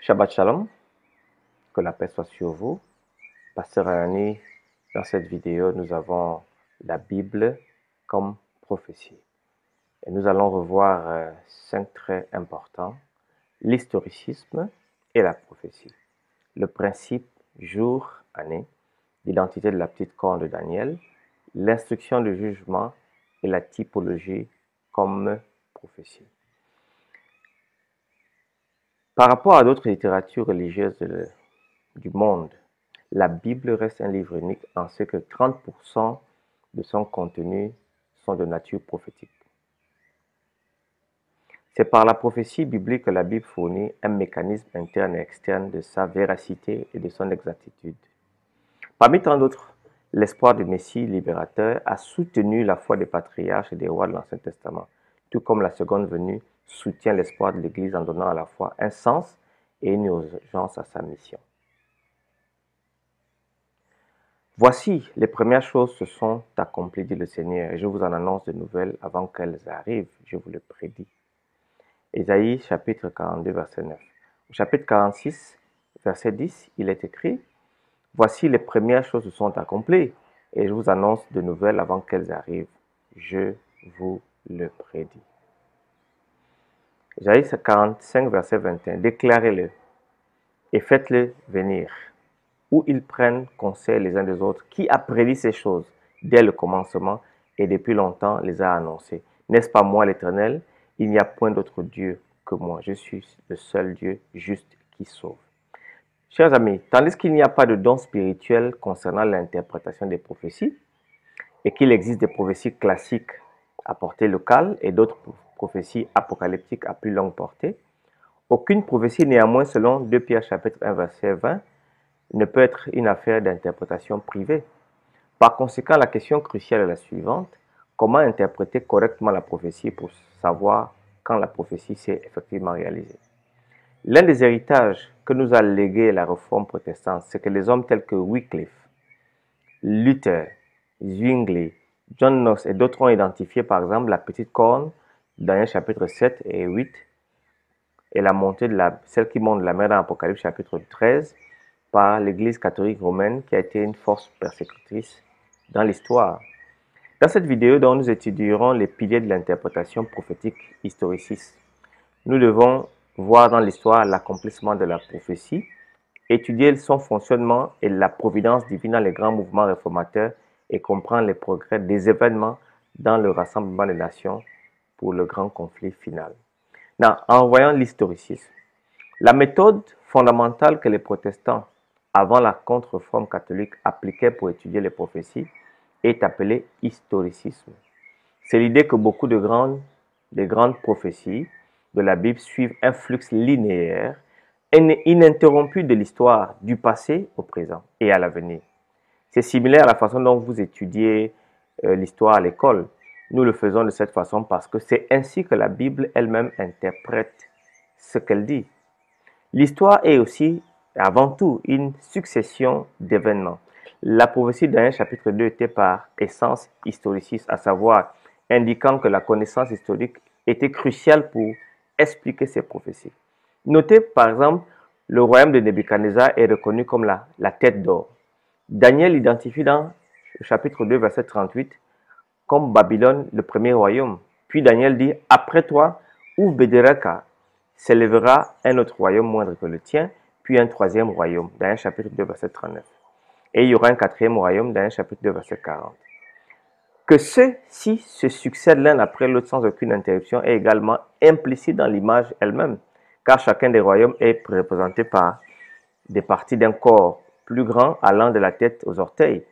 Shabbat Shalom, que la paix soit sur vous. Pasteur Ayani, dans cette vidéo, nous avons la Bible comme prophétie. Et nous allons revoir 5 traits importants, l'historicisme et la prophétie. Le principe jour-année, l'identité de la petite corne de Daniel, l'instruction de jugement et la typologie comme prophétie. Par rapport à d'autres littératures religieuses du monde, la Bible reste un livre unique en ce que 30% de son contenu sont de nature prophétique. C'est par la prophétie biblique que la Bible fournit un mécanisme interne et externe de sa véracité et de son exactitude. Parmi tant d'autres, l'espoir du Messie libérateur a soutenu la foi des patriarches et des rois de l'Ancien Testament, tout comme la seconde venue soutient l'espoir de l'Église en donnant à la fois un sens et une urgence à sa mission. Voici, les premières choses se sont accomplies, dit le Seigneur, et je vous en annonce de nouvelles avant qu'elles arrivent, je vous le prédis. Ésaïe chapitre 42, verset 9. Au chapitre 46, verset 10, il est écrit, « Voici, les premières choses se sont accomplies, et je vous annonce de nouvelles avant qu'elles arrivent, je vous le prédis. » Ésaïe 45, verset 21, « Déclarez-le et faites-le venir. » Où ils prennent conseil les uns des autres, qui a prédit ces choses dès le commencement et depuis longtemps les a annoncées. N'est-ce pas moi l'Éternel? Il n'y a point d'autre Dieu que moi. Je suis le seul Dieu juste qui sauve. Chers amis, tandis qu'il n'y a pas de don spirituel concernant l'interprétation des prophéties et qu'il existe des prophéties classiques à portée locale et d'autres prophéties apocalyptiques à plus longue portée, aucune prophétie néanmoins, selon 2 Pierre chapitre 1 verset 20, ne peut être une affaire d'interprétation privée. Par conséquent, la question cruciale est la suivante. Comment interpréter correctement la prophétie pour savoir quand la prophétie s'est effectivement réalisée? L'un des héritages que nous a légué la réforme protestante, c'est que les hommes tels que Wycliffe, Luther, Zwingli, John Knox et d'autres ont identifié par exemple la petite corne, Daniel chapitre 7 et 8, et la montée de celle qui monte de la mer dans l'Apocalypse chapitre 13, par l'Église catholique romaine qui a été une force persécutrice dans l'histoire. Dans cette vidéo, dont nous étudierons les piliers de l'interprétation prophétique historiciste, nous devons voir dans l'histoire l'accomplissement de la prophétie, étudier son fonctionnement et la providence divine dans les grands mouvements réformateurs et comprendre les progrès des événements dans le rassemblement des nations pour le grand conflit final. En voyant l'historicisme, la méthode fondamentale que les protestants avant la contre-réforme catholique appliquée pour étudier les prophéties est appelée historicisme. C'est l'idée que beaucoup de grandes prophéties de la Bible suivent un flux linéaire et ininterrompu de l'histoire du passé au présent et à l'avenir. C'est similaire à la façon dont vous étudiez l'histoire à l'école. Nous le faisons de cette façon parce que c'est ainsi que la Bible elle-même interprète ce qu'elle dit. L'histoire est aussi avant tout une succession d'événements. La prophétie de Daniel chapitre 2 était par essence historiciste, à savoir indiquant que la connaissance historique était cruciale pour expliquer ces prophéties. Notez par exemple, le royaume de Nebuchadnezzar est reconnu comme la tête d'or. Daniel identifie dans le chapitre 2 verset 38 comme Babylone le premier royaume. Puis Daniel dit, après toi, ouvre Bédéraka, s'élèvera un autre royaume moindre que le tien, puis un troisième royaume, dans un chapitre 2, verset 39. Et il y aura un quatrième royaume, dans un chapitre 2, verset 40. Que ceux-ci se succèdent l'un après l'autre sans aucune interruption est également implicite dans l'image elle-même, car chacun des royaumes est représenté par des parties d'un corps plus grand allant de la tête aux orteils.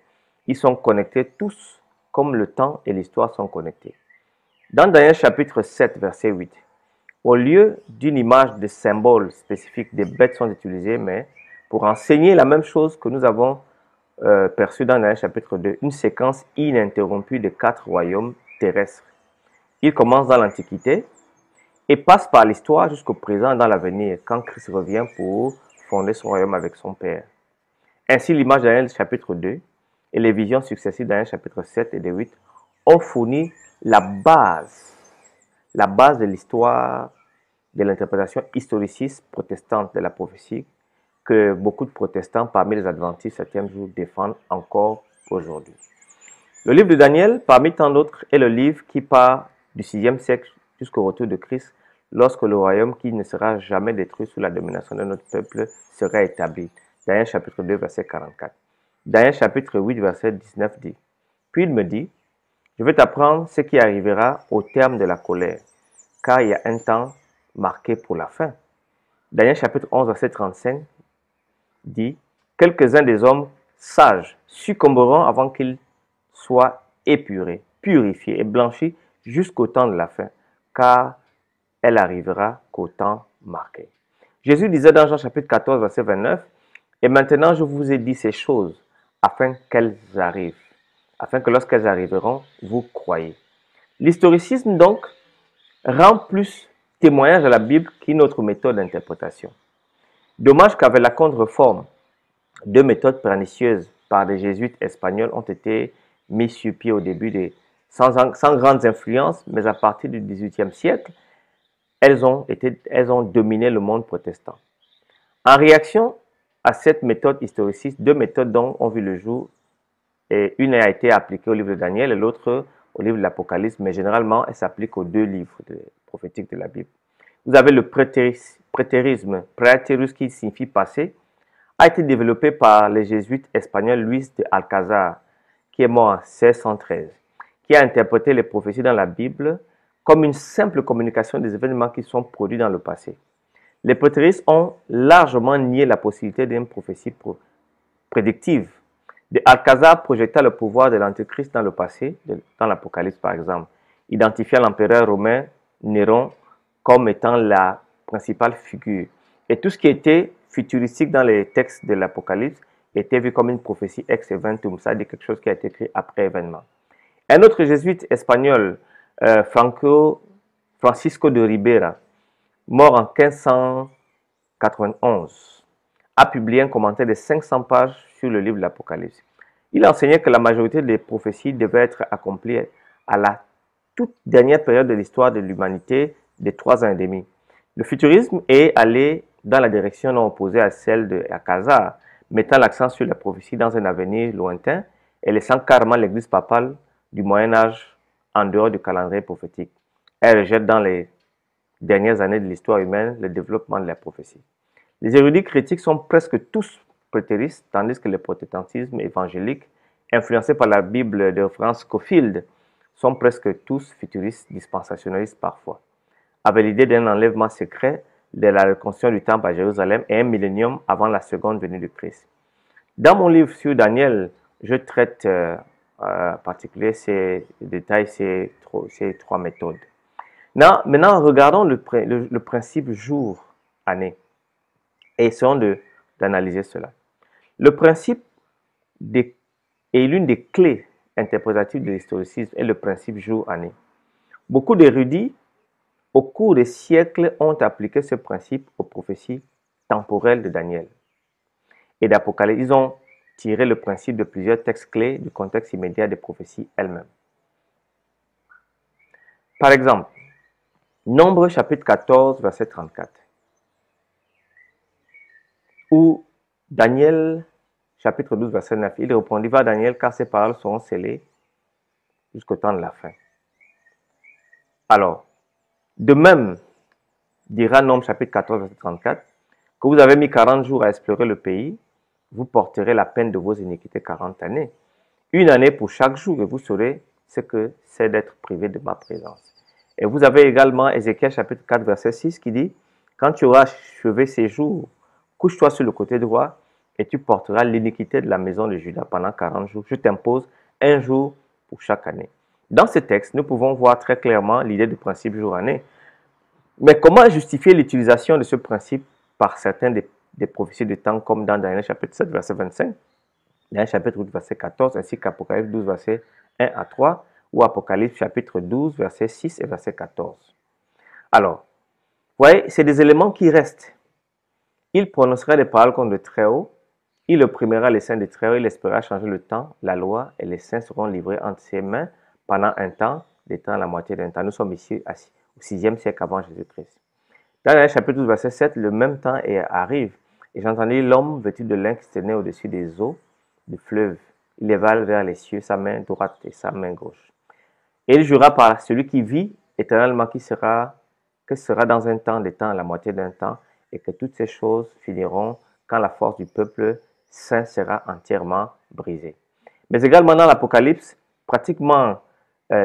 Ils sont connectés tous comme le temps et l'histoire sont connectés. Dans Daniel chapitre 7, verset 8, au lieu d'une image de symbole spécifique, des bêtes sont utilisées, mais pour enseigner la même chose que nous avons perçu dans Daniel chapitre 2, une séquence ininterrompue de 4 royaumes terrestres. Il commence dans l'Antiquité et passe par l'histoire jusqu'au présent dans l'avenir, quand Christ revient pour fonder son royaume avec son Père. Ainsi, l'image de Daniel chapitre 2 et les visions successives de Daniel chapitre 7 et de 8 ont fourni la base de l'histoire de l'interprétation historiciste protestante de la prophétie que beaucoup de protestants parmi les adventistes 7e jour défendent encore aujourd'hui. Le livre de Daniel, parmi tant d'autres, est le livre qui part du 6e siècle jusqu'au retour de Christ, lorsque le royaume qui ne sera jamais détruit sous la domination de notre peuple sera établi. Daniel chapitre 2, verset 44. Daniel chapitre 8, verset 19 dit, « Puis il me dit, je vais t'apprendre ce qui arrivera au terme de la colère, car il y a un temps marqué pour la fin. » Daniel chapitre 11, verset 35 dit, « Quelques-uns des hommes sages succomberont avant qu'ils soient épurés, purifiés et blanchis jusqu'au temps de la fin, car elle arrivera qu'au temps marqué. » Jésus disait dans Jean chapitre 14, verset 29, « Et maintenant je vous ai dit ces choses, afin qu'elles arrivent, afin que lorsqu'elles arriveront, vous croyez. » L'historicisme donc rend plus témoignage à la Bible qu'une autre méthode d'interprétation. Dommage qu'avec la contre-réforme, deux méthodes pernicieuses par des jésuites espagnols ont été mises sur pied au début sans grandes influences, mais à partir du XVIIIe siècle, elles ont dominé le monde protestant. En réaction à cette méthode historiciste, deux méthodes dont ont vu le jour, et une a été appliquée au livre de Daniel et l'autre au livre de l'Apocalypse, mais généralement, elle s'applique aux deux livres prophétiques de la Bible. Vous avez le prétérisme, praeterus qui signifie passé, a été développé par les jésuites espagnols Luis de Alcázar, qui est mort en 1613, qui a interprété les prophéties dans la Bible comme une simple communication des événements qui sont produits dans le passé. Les prétéristes ont largement nié la possibilité d'une prophétie prédictive. De Alcázar projeta le pouvoir de l'Antéchrist dans le passé, dans l'Apocalypse par exemple, identifiant l'empereur romain Néron comme étant la principale figure. Et tout ce qui était futuristique dans les textes de l'Apocalypse était vu comme une prophétie ex eventum, c'est-à-dire quelque chose qui a été écrit après événement. Un autre jésuite espagnol, Francisco de Ribera, mort en 1591, a publié un commentaire de 500 pages sur le livre de l'Apocalypse. Il enseignait que la majorité des prophéties devaient être accomplies à la toute dernière période de l'histoire de l'humanité des 3 ans et demi. Le futurisme est allé dans la direction non opposée à celle de Alcázar, mettant l'accent sur la prophétie dans un avenir lointain et laissant carrément l'église papale du Moyen-Âge en dehors du calendrier prophétique. Elle rejette dans les dernières années de l'histoire humaine le développement de la prophétie. Les érudits critiques sont presque tous prétéristes, tandis que le protestantisme évangélique, influencé par la Bible de Francis Scofield, sont presque tous futuristes, dispensationalistes parfois, avec l'idée d'un enlèvement secret de la reconstruction du temple à Jérusalem et un millénium avant la seconde venue de Christ. Dans mon livre sur Daniel, je traite en particulier ces détails, ces 3 méthodes. Maintenant, regardons le principe jour-année et essayons d'analyser cela. Le principe est l'une des clés interprétatives de l'historicisme est le principe jour-année. Beaucoup d'érudits, au cours des siècles, ont appliqué ce principe aux prophéties temporelles de Daniel et d'Apocalypse. Ils ont tiré le principe de plusieurs textes clés du contexte immédiat des prophéties elles-mêmes. Par exemple, Nombre chapitre 14, verset 34, ou Daniel chapitre 12, verset 9. Il répondit, va Daniel, car ces paroles seront scellées jusqu'au temps de la fin. Alors, de même, dira Nombre chapitre 14, verset 34, que vous avez mis 40 jours à explorer le pays, vous porterez la peine de vos iniquités 40 années. Une année pour chaque jour, et vous saurez ce que c'est d'être privé de ma présence. Et vous avez également Ézéchiel chapitre 4, verset 6 qui dit, quand tu auras achevé ces jours, couche-toi sur le côté droit et tu porteras l'iniquité de la maison de Juda pendant 40 jours. Je t'impose un jour pour chaque année. Dans ce texte, nous pouvons voir très clairement l'idée du principe jour-année. Mais comment justifier l'utilisation de ce principe par certains des prophéties de temps, comme dans Daniel chapitre 7, verset 25, Daniel chapitre 8, verset 14, ainsi qu'Apocalypse 12, verset 1 à 3, ou Apocalypse chapitre 12, verset 6 et verset 14. Alors, vous voyez, c'est des éléments qui restent. Il prononcera des paroles contre le Très-Haut, il opprimera les saints du Très-Haut, il espérera changer le temps, la loi, et les saints seront livrés entre ses mains pendant un temps, des temps, la moitié d'un temps. Nous sommes ici au 6e siècle avant Jésus-Christ. Dans Daniel chapitre 12, verset 7, le même temps arrive. Et j'entendis l'homme vêtu de lin qui se tenait au-dessus des eaux du fleuve. Il leva vers les cieux sa main droite et sa main gauche. Et il jura par celui qui vit éternellement que sera dans un temps, des temps, la moitié d'un temps, et que toutes ces choses finiront quand la force du peuple saint sera entièrement brisée. Mais également dans l'Apocalypse, pratiquement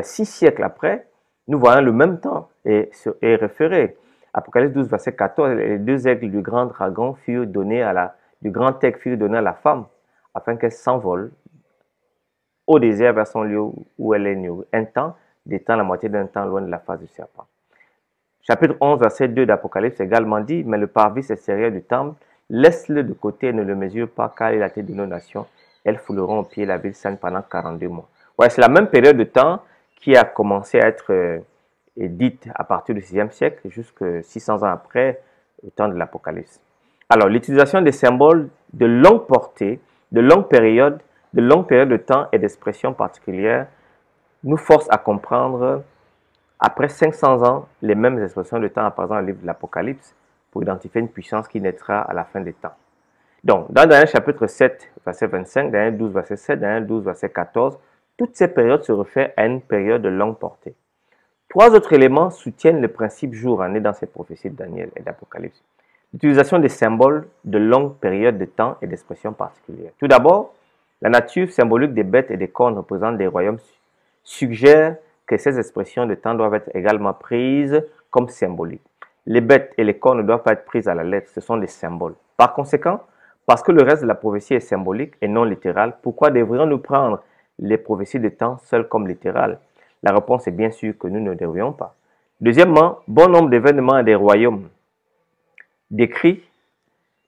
6 siècles après, nous voyons le même temps est référé. Apocalypse 12, verset 14, les deux aigles du grand dragon furent donnés du grand aigle furent donnés à la femme, afin qu'elle s'envole au désert vers son lieu où elle est née. Un temps, des temps, la moitié d'un temps, loin de la face du serpent. Chapitre 11, verset 2 d'Apocalypse également dit, mais le parvis extérieur du temple, laisse-le de côté et ne le mesure pas, car il a été donné aux nations. Elles fouleront au pied la ville sainte pendant 42 mois. Ouais, c'est la même période de temps qui a commencé à être dite à partir du 6e siècle, jusqu'à 600 ans après, au temps de l'Apocalypse. Alors, l'utilisation des symboles de longue portée, de longue période de temps et d'expressions particulières nous force à comprendre, après 500 ans, les mêmes expressions de temps apparaissant dans le livre de l'Apocalypse pour identifier une puissance qui naîtra à la fin des temps. Donc, dans Daniel chapitre 7, verset 25, Daniel 12, verset 7, Daniel 12, verset 14, toutes ces périodes se réfèrent à une période de longue portée. 3 autres éléments soutiennent le principe jour-année dans ces prophéties de Daniel et d'Apocalypse. L'utilisation des symboles de longue période de temps et d'expressions particulières. Tout d'abord, la nature symbolique des bêtes et des cornes représentant des royaumes suggère que ces expressions de temps doivent être également prises comme symboliques. Les bêtes et les cornes ne doivent pas être prises à la lettre, ce sont des symboles. Par conséquent, parce que le reste de la prophétie est symbolique et non littéral, pourquoi devrions-nous prendre les prophéties de temps seules comme littérales? La réponse est bien sûr que nous ne devrions pas. Deuxièmement, bon nombre d'événements et des royaumes décrits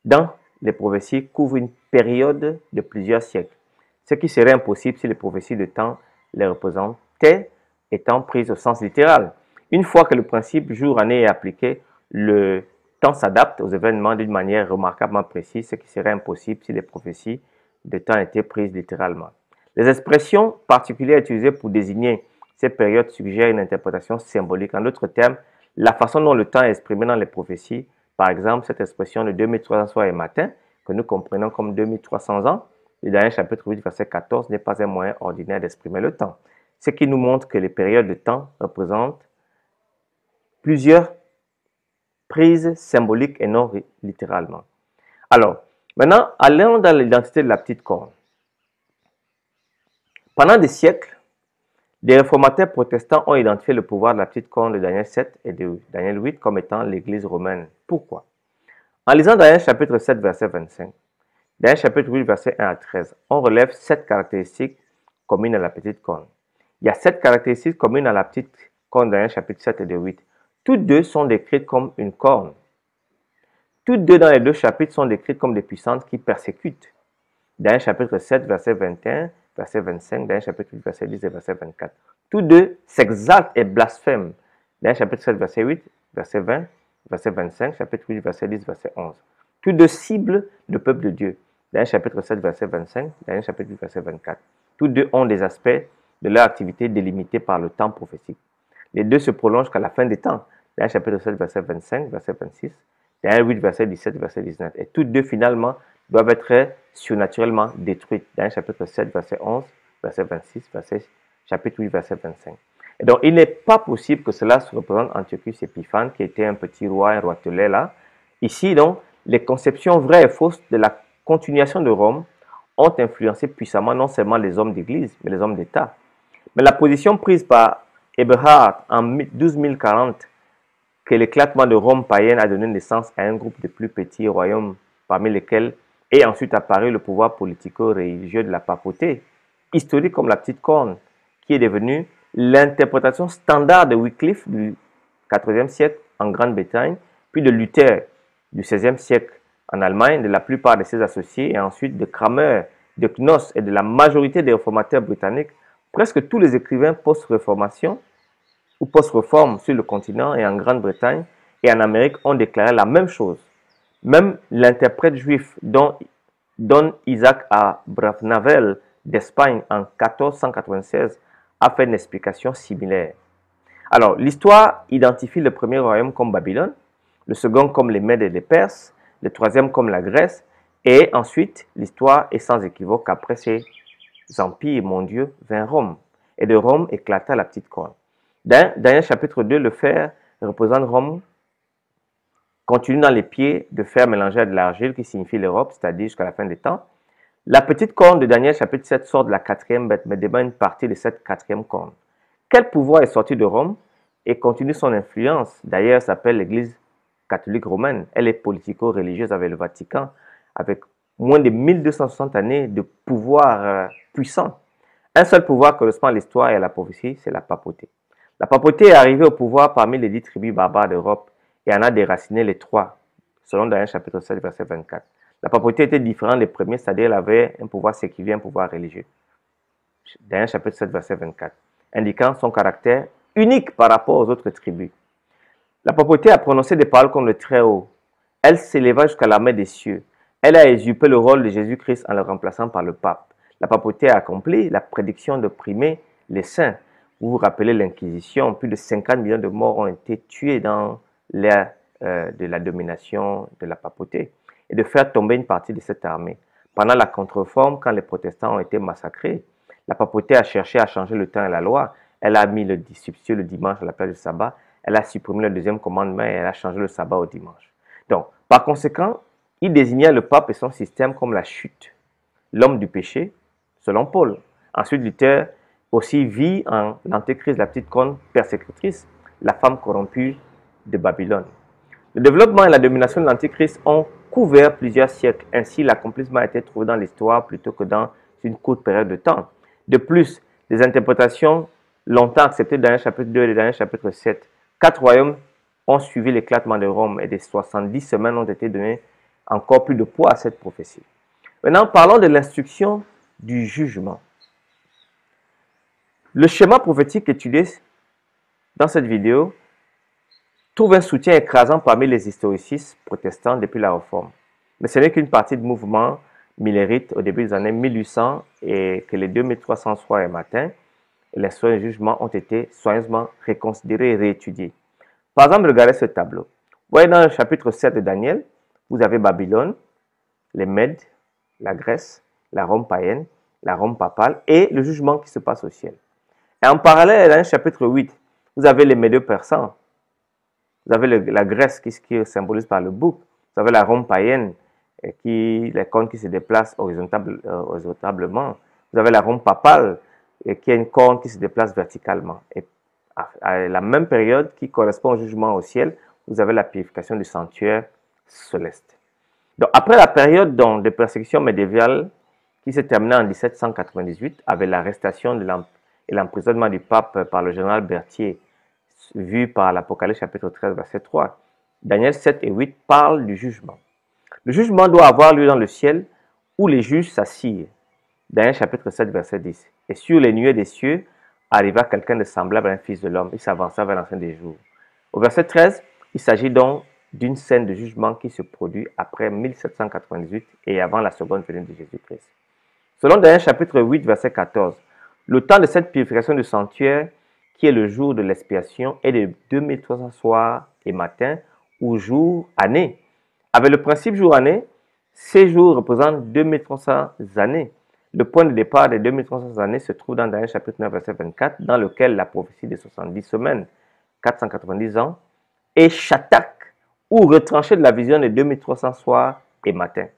dans les prophéties couvrent une période de plusieurs siècles, ce qui serait impossible si les prophéties de temps les représentaient étant prises au sens littéral. Une fois que le principe jour-année est appliqué, le temps s'adapte aux événements d'une manière remarquablement précise, ce qui serait impossible si les prophéties de temps étaient prises littéralement. Les expressions particulières utilisées pour désigner ces périodes suggèrent une interprétation symbolique. En d'autres termes, la façon dont le temps est exprimé dans les prophéties, par exemple cette expression de 2300 soir et matin, que nous comprenons comme 2300 ans, le dernier chapitre 8, verset 14, n'est pas un moyen ordinaire d'exprimer le temps. Ce qui nous montre que les périodes de temps représentent plusieurs prises symboliques et non littéralement. Alors, maintenant, allons dans l'identité de la petite corne. Pendant des siècles, des réformateurs protestants ont identifié le pouvoir de la petite corne de Daniel 7 et de Daniel 8 comme étant l'Église romaine. Pourquoi? En lisant Daniel chapitre 7, verset 25, Daniel chapitre 8, verset 1 à 13, on relève 7 caractéristiques communes à la petite corne. Il y a 7 caractéristiques communes à la petite corne de Daniel chapitre 7 et de 8. Toutes deux sont décrites comme une corne. Toutes deux dans les deux chapitres sont décrites comme des puissances qui persécutent. Daniel chapitre 7, verset 21, verset 25, Daniel chapitre 8, verset 10 et verset 24. Tous deux s'exaltent et blasphèment. Daniel chapitre 7, verset 8, verset 20, verset 25, chapitre 8, verset 10, verset 11. Tous deux ciblent le peuple de Dieu. Daniel chapitre 7, verset 25, Daniel chapitre 8, verset 24. Tous deux ont des aspects de leur activité délimités par le temps prophétique. Les deux se prolongent jusqu'à la fin des temps. Daniel chapitre 7, verset 25, verset 26, Daniel 8, verset 17, verset 19. Et toutes deux, finalement, doivent être surnaturellement détruites. Daniel chapitre 7, verset 11, verset 26, chapitre 8, verset 25. Et donc, il n'est pas possible que cela se représente Antiochus Épiphane, qui était un petit roi, un roitelet là. Ici, donc, les conceptions vraies et fausses de la continuation de Rome ont influencé puissamment non seulement les hommes d'église, mais les hommes d'État. Mais la position prise par Eberhard en 1240, que l'éclatement de Rome païenne a donné naissance à un groupe de plus petits royaumes, parmi lesquels est ensuite apparu le pouvoir politico-religieux de la papauté, historique comme la petite corne, qui est devenue l'interprétation standard de Wycliffe du IVe siècle en Grande-Bretagne, puis de Luther du XVIe siècle en Allemagne, de la plupart de ses associés, et ensuite de Cramer, de Knoss et de la majorité des réformateurs britanniques. Presque tous les écrivains post-réformation ou post-réforme sur le continent et en Grande-Bretagne et en Amérique ont déclaré la même chose. Même l'interprète juif Don Isaac Abravanel d'Espagne en 1496 a fait une explication similaire. Alors, l'histoire identifie le premier royaume comme Babylone. le second comme les Mèdes et les Perses, le troisième comme la Grèce, et ensuite, l'histoire est sans équivoque. Après ces empires mondiaux, vint Rome. Et de Rome éclata la petite corne. Dans Daniel chapitre 2, le fer représente Rome, continue dans les pieds de fer mélangé à de l'argile, qui signifie l'Europe, c'est-à-dire jusqu'à la fin des temps. La petite corne de Daniel chapitre 7 sort de la quatrième bête, mais débat une partie de cette quatrième corne. Quel pouvoir est sorti de Rome et continue son influence? D'ailleurs, s'appelle l'Église catholique romaine. Elle est politico-religieuse avec le Vatican, avec moins de 1260 années de pouvoir puissant. Un seul pouvoir correspond à l'histoire et à la prophétie, c'est la papauté. La papauté est arrivée au pouvoir parmi les 10 tribus barbares d'Europe et en a déraciné les 3, selon Daniel chapitre 7, verset 24. La papauté était différente des premiers, c'est-à-dire elle avait un pouvoir séculier, un pouvoir religieux. Daniel chapitre 7, verset 24, indiquant son caractère unique par rapport aux autres tribus. La papauté a prononcé des paroles comme le Très-Haut. Elle s'éleva jusqu'à l'armée des cieux. Elle a usurpé le rôle de Jésus-Christ en le remplaçant par le pape. La papauté a accompli la prédiction d'opprimer les saints. Vous vous rappelez l'Inquisition, plus de 50 millions de morts ont été tués dans l'ère de la domination de la papauté et de faire tomber une partie de cette armée. Pendant la contre-réforme, quand les protestants ont été massacrés, la papauté a cherché à changer le temps et la loi. Elle a mis le substitut le dimanche à la place du sabbat. Elle a supprimé le deuxième commandement et elle a changé le sabbat au dimanche. Donc, par conséquent, il désignait le pape et son système comme la chute, l'homme du péché, selon Paul. Ensuite, Luther aussi vit en l'antéchrist, la petite corne persécutrice, la femme corrompue de Babylone. Le développement et la domination de l'antéchrist ont couvert plusieurs siècles. Ainsi, l'accomplissement a été trouvé dans l'histoire plutôt que dans une courte période de temps. De plus, les interprétations longtemps acceptées dans Daniel chapitre 2 et Daniel chapitre 7, 4 royaumes ont suivi l'éclatement de Rome et des 70 semaines ont été données encore plus de poids à cette prophétie. Maintenant, parlons de l'instruction du jugement. Le schéma prophétique étudié dans cette vidéo trouve un soutien écrasant parmi les historicistes protestants depuis la Réforme. Mais ce n'est qu'une partie du mouvement millérite au début des années 1800 et que les 2300 soirs et matins, les soins de jugement ont été soigneusement reconsidérés et réétudiés. Par exemple, regardez ce tableau. Vous voyez dans le chapitre 7 de Daniel, vous avez Babylone, les Mèdes, la Grèce, la Rome païenne, la Rome papale et le jugement qui se passe au ciel. Et en parallèle, dans le chapitre 8, vous avez les Médo-Persans, vous avez la Grèce qui est symbolisée par le bouc, vous avez la Rome païenne, les cornes qui se déplacent horizontalement, vous avez la Rome papale, qui est une corne qui se déplace verticalement. Et à la même période qui correspond au jugement au ciel, vous avez la purification du sanctuaire céleste. Donc, après la période de persécution médiévale qui s'est terminée en 1798 avec l'arrestation et l'emprisonnement du pape par le général Berthier, vu par l'Apocalypse chapitre 13, verset 3, Daniel 7 et 8 parlent du jugement. Le jugement doit avoir lieu dans le ciel où les juges s'assirent. Daniel chapitre 7, verset 10. Et sur les nuées des cieux arriva quelqu'un de semblable à un fils de l'homme. Il s'avança vers l'ancien des jours. Au verset 13, il s'agit donc d'une scène de jugement qui se produit après 1798 et avant la seconde venue de Jésus-Christ. Selon Daniel chapitre 8, verset 14, le temps de cette purification du sanctuaire, qui est le jour de l'expiation, est de 2300 soirs et matins ou jour, année. Avec le principe jour-année, ces jours représentent 2300 années. Le point de départ des 2300 années se trouve dans Daniel chapitre 9, verset 24, dans lequel la prophétie des 70 semaines, 490 ans, est Shatak, ou retranchée de la vision des 2300 soirs et matins.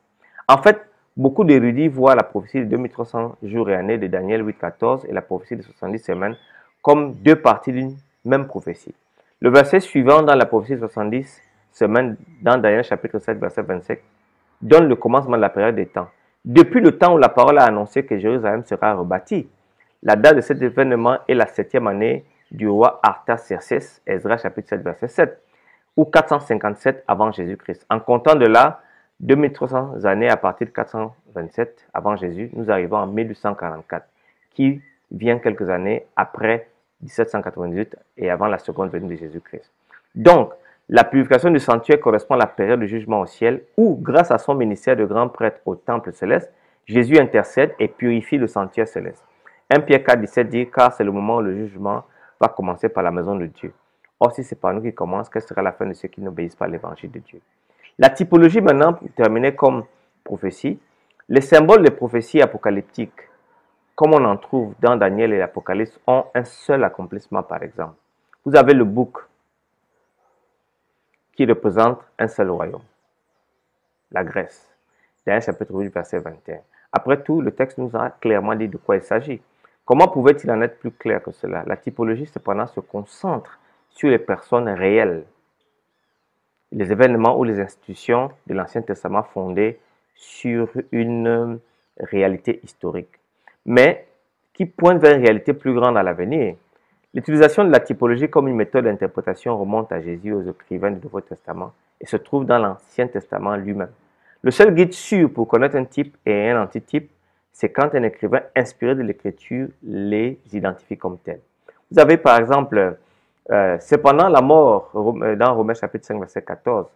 En fait, beaucoup d'érudits voient la prophétie des 2300 jours et années de Daniel 8, 14 et la prophétie des 70 semaines comme deux parties d'une même prophétie. Le verset suivant dans la prophétie des 70 semaines, dans Daniel chapitre 7, verset 25, donne le commencement de la période des temps. Depuis le temps où la parole a annoncé que Jérusalem sera rebâtie, la date de cet événement est la 7e année du roi Artaxerxès, Ezra chapitre 7, verset 7, ou 457 avant Jésus-Christ. En comptant de là, 2300 années à partir de 427 avant Jésus, nous arrivons en 1844, qui vient quelques années après 1798 et avant la seconde venue de Jésus-Christ. Donc, la purification du sanctuaire correspond à la période du jugement au ciel où, grâce à son ministère de grand prêtre au temple céleste, Jésus intercède et purifie le sanctuaire céleste. 1 Pierre 4, 17 dit « Car c'est le moment où le jugement va commencer par la maison de Dieu. Or, si c'est par nous qui commence, quelle sera la fin de ceux qui n'obéissent pas à l'évangile de Dieu? La typologie, maintenant, terminée comme prophétie. Les symboles des prophéties apocalyptiques, comme on en trouve dans Daniel et l'Apocalypse, ont un seul accomplissement, par exemple. Vous avez le bouc qui représente un seul royaume, la Grèce. Daniel chapitre 8, verset 21. Après tout, le texte nous a clairement dit de quoi il s'agit. Comment pouvait-il en être plus clair que cela? La typologie, cependant, se concentre sur les personnes réelles, les événements ou les institutions de l'Ancien Testament fondées sur une réalité historique, mais qui pointe vers une réalité plus grande à l'avenir. L'utilisation de la typologie comme une méthode d'interprétation remonte à Jésus, aux écrivains du Nouveau Testament et se trouve dans l'Ancien Testament lui-même. Le seul guide sûr pour connaître un type et un antitype, c'est quand un écrivain inspiré de l'Écriture les identifie comme tels. Vous avez par exemple, cependant la mort, dans Romains chapitre 5, verset 14,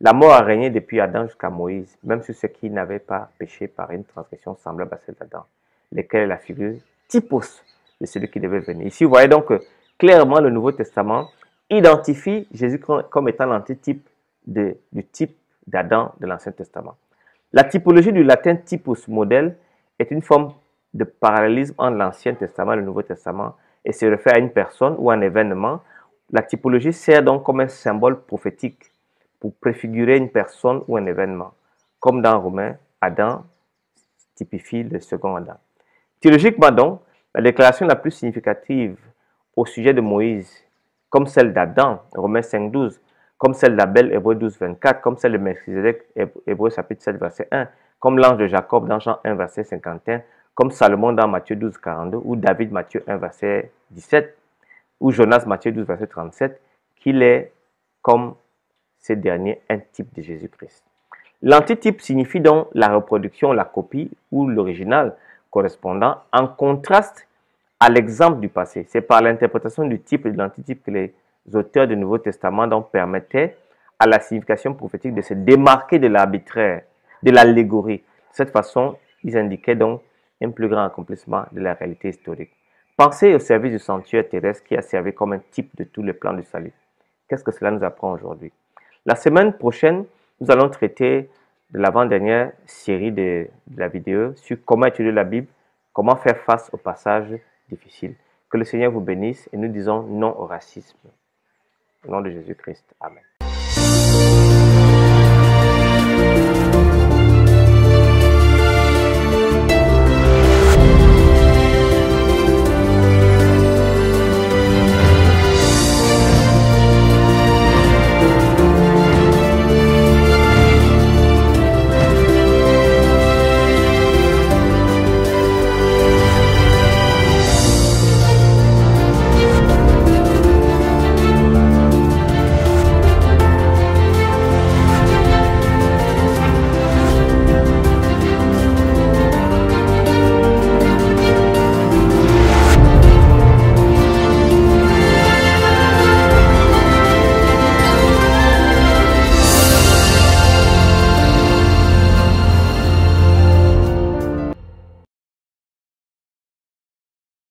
la mort a régné depuis Adam jusqu'à Moïse, même sur ceux qui n'avaient pas péché par une transgression semblable à celle d'Adam, lesquels est la figure typos de celui qui devait venir. Ici, vous voyez donc que clairement le Nouveau Testament identifie Jésus comme étant l'antitype du type d'Adam de l'Ancien Testament. La typologie du latin typus, modèle, est une forme de parallélisme entre l'Ancien Testament et le Nouveau Testament et se réfère à une personne ou à un événement. La typologie sert donc comme un symbole prophétique pour préfigurer une personne ou un événement. Comme dans Romains, Adam typifie le second Adam. Théologiquement donc, la déclaration la plus significative au sujet de Moïse, comme celle d'Adam, Romains 5, 12, comme celle d'Abel, Hébreux 12, 24, comme celle de Melchizedek, Hébreux chapitre 7, verset 1, comme l'ange de Jacob dans Jean 1, verset 51, comme Salomon dans Matthieu 12, 42, ou David, Matthieu 1, verset 17, ou Jonas, Matthieu 12, verset 37, qu'il est, comme ces derniers, un type de Jésus-Christ. L'antitype signifie donc la reproduction, la copie ou l'original correspondant en contraste à l'exemple du passé. C'est par l'interprétation du type et de l'antitype que les auteurs du Nouveau Testament donc permettaient à la signification prophétique de se démarquer de l'arbitraire, de l'allégorie. De cette façon, ils indiquaient donc un plus grand accomplissement de la réalité historique. Pensez au service du sanctuaire terrestre qui a servi comme un type de tous les plans du salut. Qu'est-ce que cela nous apprend aujourd'hui? La semaine prochaine, nous allons traiter de l'avant-dernière série de la vidéo sur comment étudier la Bible, comment faire face aux passages difficiles. Que le Seigneur vous bénisse et nous disons non au racisme. Au nom de Jésus-Christ. Amen.